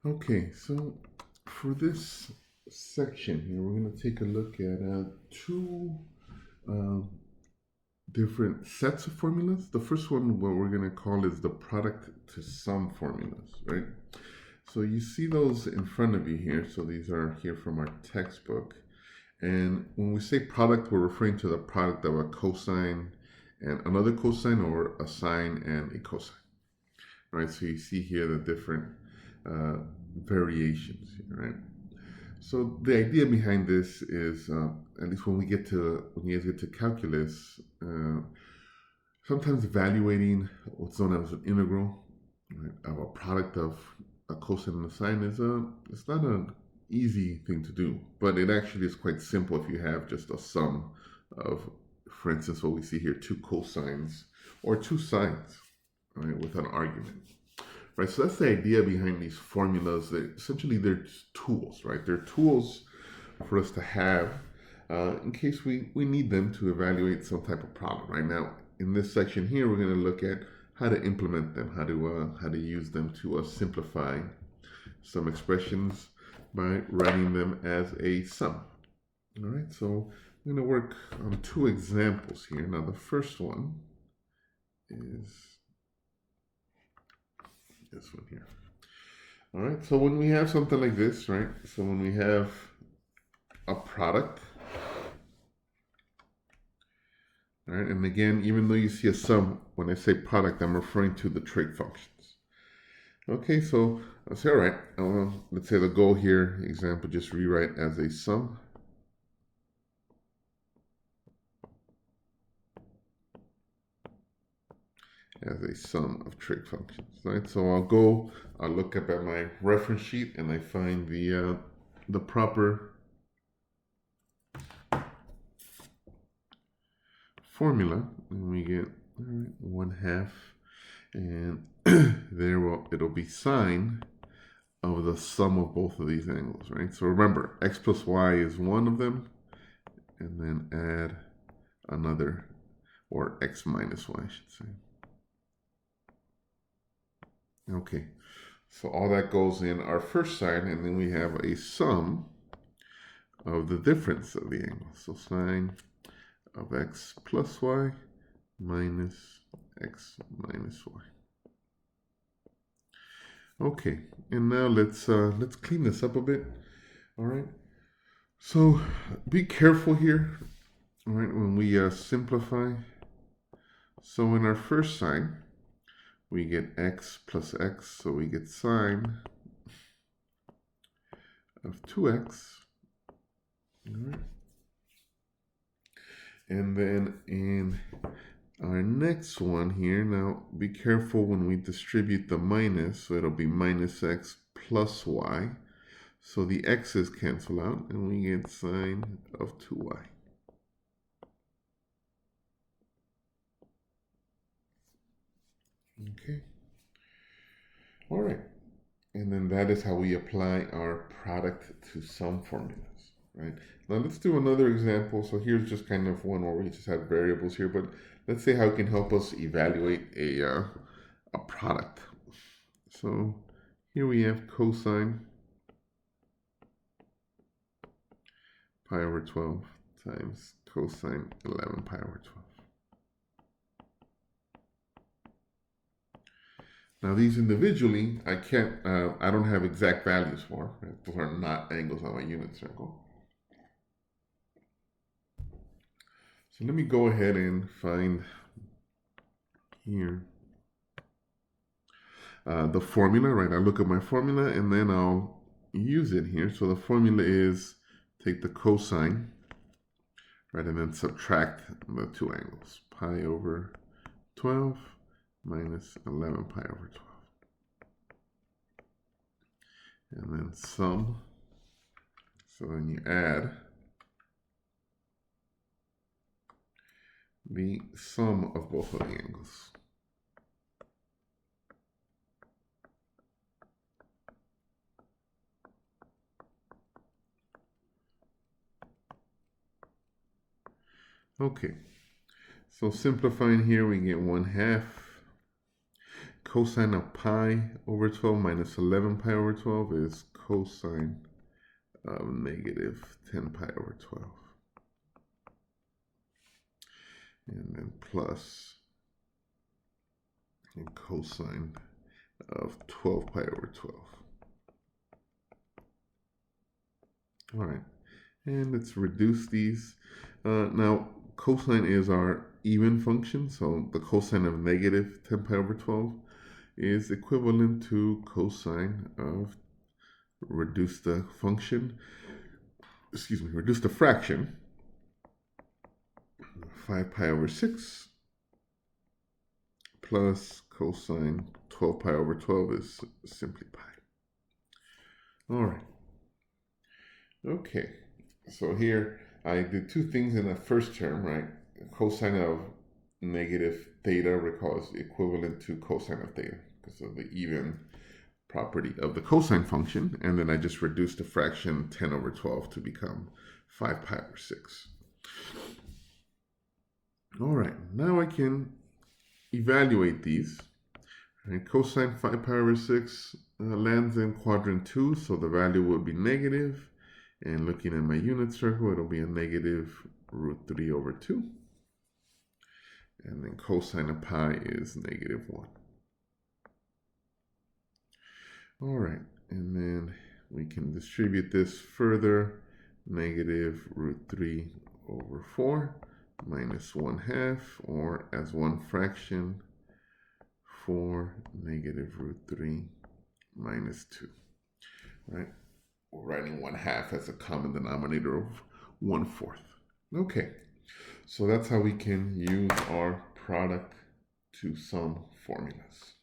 Okay, so for this section here, we're going to take a look at two uh, different sets of formulas. The first one, what we're going to call is the product to sum formulas, right? So you see those in front of you here. So these are here from our textbook. And when we say product, we're referring to the product of a cosine and another cosine, or a sine and a cosine, right? So you see here the different uh, variations, right? So the idea behind this is, at least when you guys get to calculus, sometimes evaluating what's known as an integral, right, of a product of a cosine and a sine it's not an easy thing to do, but it actually is quite simple if you have just a sum of, for instance, what we see here, two cosines or two sines, right, with an argument. Right, so that's the idea behind these formulas. That essentially they're tools, right? They're tools for us to have in case we need them to evaluate some type of problem. Right now, in this section here, we're going to look at how to implement them, how to use them to simplify some expressions by writing them as a sum. All right, so I'm going to work on two examples here. Now, the first one is this one here. All right, so when we have something like this, right? So when we have a product, all right, and again, even though you see a sum, when I say product, I'm referring to the trig functions. Okay, so I'll say, all right, let's say the goal here, example, just rewrite as a sum. As a sum of trig functions, right? So I'll look up at my reference sheet and I find the proper formula, and we get 1/2, and it'll be sine of the sum of both of these angles, right? So remember, x plus y is one of them, and then add another, or x minus y, I should say. Okay, so all that goes in our first sine, and then we have a sum of the difference of the angles. So sine of x plus y minus x minus y. Okay, and now let's clean this up a bit. All right. So be careful here. All right, when we simplify. So in our first sine, we get x plus x, so we get sine of 2x. All right. And then in our next one here, now be careful when we distribute the minus, so it'll be minus x plus y. So the x's cancel out, and we get sine of 2y. Okay. All right. And then that is how we apply our product to sum formulas, right? Now let's do another example. So here's just kind of one where we just have variables here, but let's say how it can help us evaluate a product. So here we have cosine pi over 12 times cosine 11 pi over 12. Now these individually, I don't have exact values for. Right? Those are not angles on my unit circle. So let me go ahead and find here the formula, right? I look at my formula and then I'll use it here. So the formula is take the cosine, right, and then subtract the two angles. Pi over 12 minus 11 pi over 12. And then sum. So then you add the sum of both of the angles. Okay, so simplifying here, we get 1/2 cosine of pi over 12 minus 11 pi over 12 is cosine of negative 10 pi over 12. And then plus and cosine of 12 pi over 12. All right, and let's reduce these. Now, cosine is our even function, so the cosine of negative 10 pi over 12 is equivalent to cosine of reduce the function, reduce the fraction, 5 pi over 6 plus cosine 12 pi over 12 is simply pi. All right. Okay, so here I did two things in the first term, right? Cosine of negative theta, recall, is equivalent to cosine of theta because of the even property of the cosine function. And then I just reduced the fraction 10 over 12 to become 5 pi over 6. All right, now I can evaluate these. And cosine 5 pi over 6 lands in quadrant 2, so the value will be negative. And looking at my unit circle, it'll be a negative root 3 over 2. And then cosine of pi is negative 1. All right, and then we can distribute this further. Negative root 3 over 4 minus 1/2, or as one fraction, 4 negative root 3 minus 2, right? We're writing 1/2 as a common denominator of 1/4. Okay, so that's how we can use our product to sum formulas.